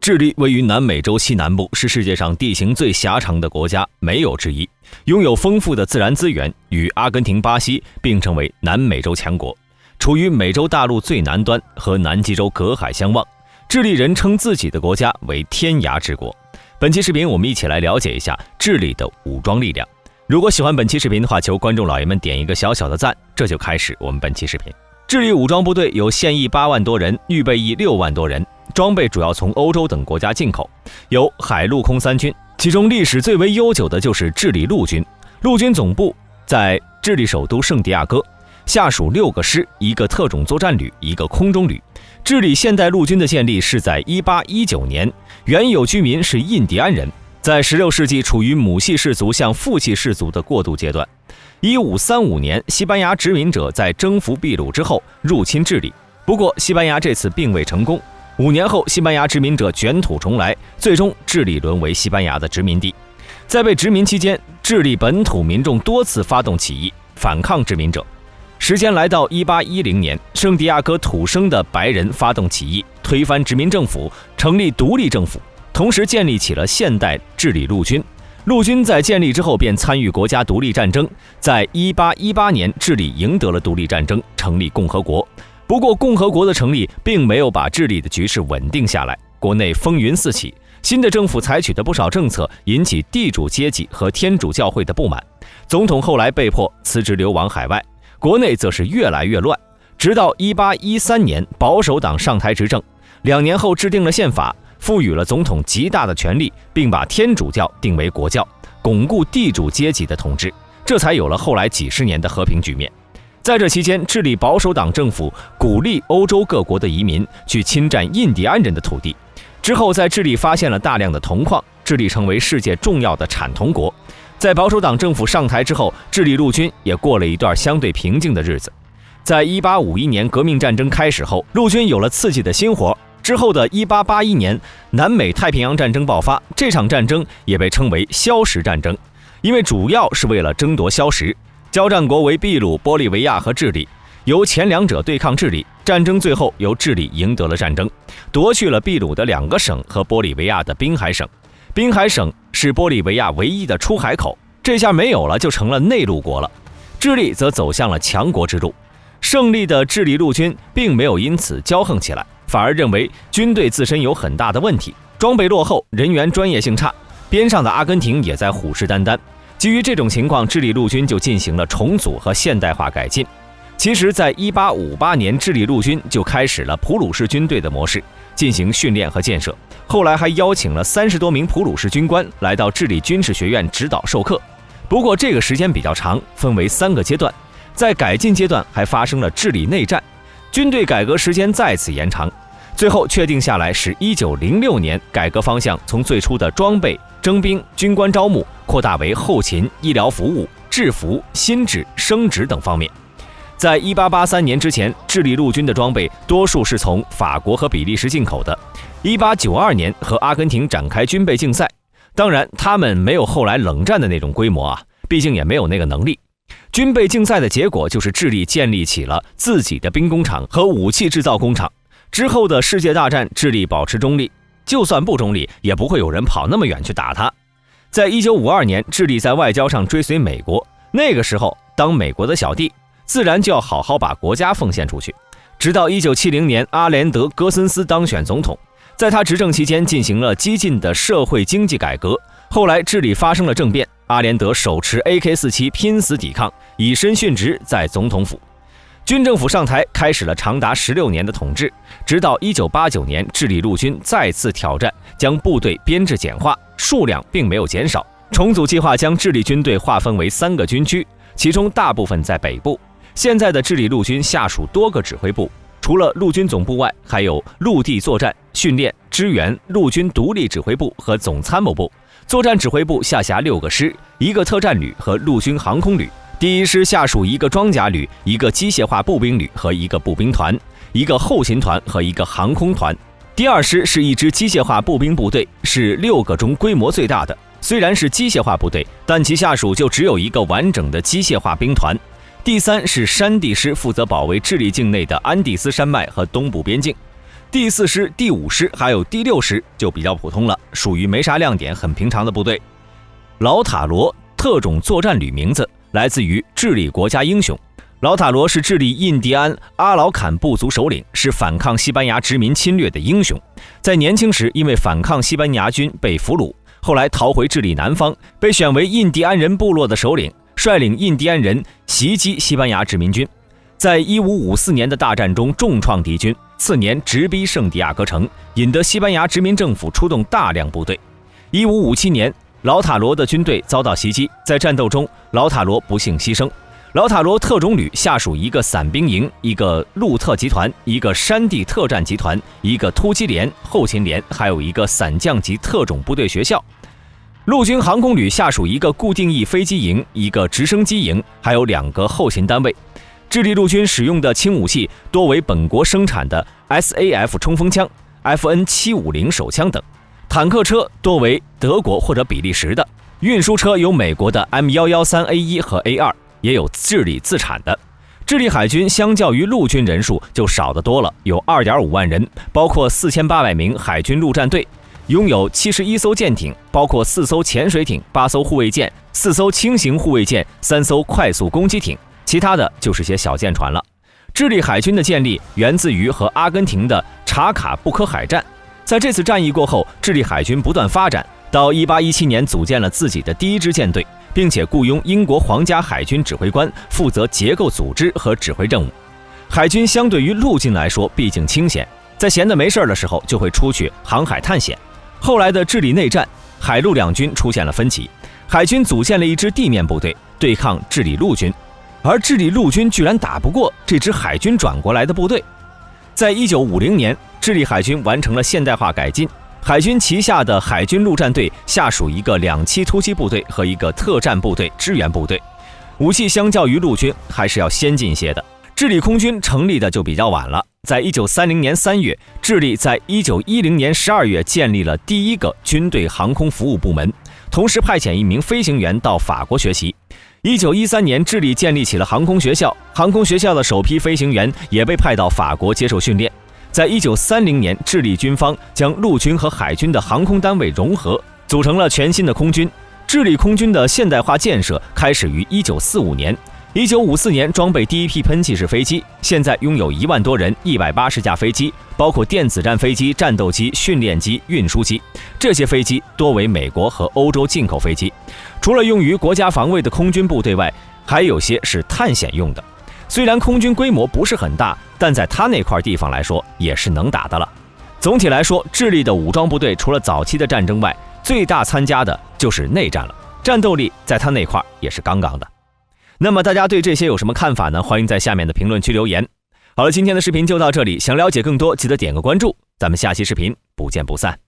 智利位于南美洲西南部，是世界上地形最狭长的国家，没有之一。拥有丰富的自然资源，与阿根廷、巴西并称为南美洲强国。处于美洲大陆最南端，和南极洲隔海相望。智利人称自己的国家为天涯之国。本期视频我们一起来了解一下智利的武装力量。如果喜欢本期视频的话，求观众老爷们点一个小小的赞。这就开始我们本期视频。智利武装部队有现役8万多人，预备役6万多人，装备主要从欧洲等国家进口，有海陆空三军，其中历史最为悠久的就是智利陆军。陆军总部在智利首都圣地亚哥，下属6个师、1个特种作战旅、1个空中旅。智利现代陆军的建立是在1819年，原有居民是印第安人，在16世纪处于母系氏族向父系氏族的过渡阶段。1535年，西班牙殖民者在征服秘鲁之后入侵智利，不过西班牙这次并未成功。5年后，西班牙殖民者卷土重来，最终智利沦为西班牙的殖民地。在被殖民期间，智利本土民众多次发动起义，反抗殖民者。时间来到1810年，圣地亚哥土生的白人发动起义，推翻殖民政府，成立独立政府，同时建立起了现代智利陆军。陆军在建立之后便参与国家独立战争，在1818年，智利赢得了独立战争，成立共和国。不过，共和国的成立并没有把智利的局势稳定下来，国内风云四起，新的政府采取的不少政策引起地主阶级和天主教会的不满，总统后来被迫辞职流亡海外，国内则是越来越乱。直到1813年，保守党上台执政，2年后制定了宪法，赋予了总统极大的权力，并把天主教定为国教，巩固地主阶级的统治，这才有了后来几十年的和平局面。在这期间，智利保守党政府鼓励欧洲各国的移民去侵占印第安人的土地。之后，在智利发现了大量的铜矿，智利成为世界重要的产铜国。在保守党政府上台之后，智利陆军也过了一段相对平静的日子。在1851年革命战争开始后，陆军有了刺激的新活。之后的1881年，南美太平洋战争爆发，这场战争也被称为硝石战争，因为主要是为了争夺硝石。交战国为秘鲁、玻利维亚和智利，由前两者对抗智利。战争最后由智利赢得了战争，夺去了秘鲁的2个省和玻利维亚的滨海省。滨海省是玻利维亚唯一的出海口，这下没有了，就成了内陆国了。智利则走向了强国之路。胜利的智利陆军并没有因此骄横起来，反而认为军队自身有很大的问题，装备落后，人员专业性差。边上的阿根廷也在虎视眈眈。基于这种情况，智利陆军就进行了重组和现代化改进。其实，在1858年，智利陆军就开始了普鲁士军队的模式，进行训练和建设。后来还邀请了30多名普鲁士军官来到智利军事学院指导授课。不过这个时间比较长，分为3个阶段。在改进阶段还发生了智利内战，军队改革时间再次延长。最后确定下来是1906年，改革方向从最初的装备、征兵、军官招募扩大为后勤、医疗服务、制服、薪制、升职等方面。在1883年之前，智利陆军的装备多数是从法国和比利时进口的。1892年和阿根廷展开军备竞赛，当然他们没有后来冷战的那种规模啊，毕竟也没有那个能力。军备竞赛的结果就是智利建立起了自己的兵工厂和武器制造工厂。之后的世界大战，智利保持中立，就算不中立，也不会有人跑那么远去打它。在1952年，智利在外交上追随美国，那个时候当美国的小弟，自然就要好好把国家奉献出去。直到1970年，阿连德·戈森斯当选总统，在他执政期间进行了激进的社会经济改革。后来智利发生了政变，阿连德手持 AK-47 拼死抵抗，以身殉职在总统府。军政府上台，开始了长达16年的统治，直到1989年，智利陆军再次挑战，将部队编制简化，数量并没有减少。重组计划将智利军队划分为3个军区，其中大部分在北部。现在的智利陆军下属多个指挥部，除了陆军总部外，还有陆地作战、训练、支援、陆军独立指挥部和总参谋部。作战指挥部下辖6个师、1个特战旅和陆军航空旅。第1师下属1个装甲旅、1个机械化步兵旅和1个步兵团、1个后勤团和1个航空团。第2师是一支机械化步兵部队，是6个中规模最大的。虽然是机械化部队，但其下属就只有1个完整的机械化兵团。第3是山地师，负责保卫智利境内的安第斯山脉和东部边境。第4师、第5师还有第6师就比较普通了，属于没啥亮点、很平常的部队。老塔罗特种作战旅名字来自于智利国家英雄。老塔罗是智利印第安阿劳坎部族首领，是反抗西班牙殖民侵略的英雄。在年轻时因为反抗西班牙军被俘虏，后来逃回智利南方，被选为印第安人部落的首领，率领印第安人袭击西班牙殖民军。在1554年的大战中重创敌军，次年直逼圣地亚哥城，引得西班牙殖民政府出动大量部队。1557年，老塔罗的军队遭到袭击，在战斗中，老塔罗不幸牺牲。老塔罗特种旅下属一个伞兵营、一个路特集团、一个山地特战集团、一个突击连、后勤连，还有一个伞降级特种部队学校。陆军航空旅下属一个固定翼飞机营、一个直升机营，还有2个后勤单位。智利陆军使用的轻武器多为本国生产的 SAF 冲锋枪、FN750 手枪等，坦克车多为德国或者比利时的，运输车有美国的 M113A1 和 A2， 也有智利自产的。智利海军相较于陆军人数就少得多了，有 2.5 万人，包括4800名海军陆战队，拥有71艘舰艇，包括4艘潜水艇、8艘护卫舰、4艘轻型护卫舰、3艘快速攻击艇，其他的就是些小舰船了。智利海军的建立源自于和阿根廷的查卡布科海战。在这次战役过后，智利海军不断发展，到1817年组建了自己的第1支舰队，并且雇佣英国皇家海军指挥官负责结构组织和指挥任务。海军相对于陆军来说毕竟清闲，在闲得没事的时候就会出去航海探险。后来的智利内战，海陆两军出现了分歧，海军组建了一支地面部队对抗智利陆军，而智利陆军居然打不过这支海军转过来的部队。在1950年，智利海军完成了现代化改进，海军旗下的海军陆战队下属一个2栖突击部队和一个特战部队支援部队，武器相较于陆军还是要先进些的。智利空军成立的就比较晚了，在1930年3月，智利在1910年12月建立了第一个军队航空服务部门，同时派遣一名飞行员到法国学习。1913年，智利建立起了航空学校，航空学校的首批飞行员也被派到法国接受训练。在1930年，智利军方将陆军和海军的航空单位融合，组成了全新的空军。智利空军的现代化建设开始于1945年。1954年装备第一批喷气式飞机，现在拥有1万多人，180架飞机，包括电子战飞机、战斗机、训练机、运输机。这些飞机多为美国和欧洲进口飞机，除了用于国家防卫的空军部队外，还有些是探险用的。虽然空军规模不是很大，但在它那块地方来说也是能打的了。总体来说，智利的武装部队除了早期的战争外，最大参加的就是内战了，战斗力在它那块也是杠杠的。那么大家对这些有什么看法呢？欢迎在下面的评论区留言。好了，今天的视频就到这里，想了解更多记得点个关注，咱们下期视频不见不散。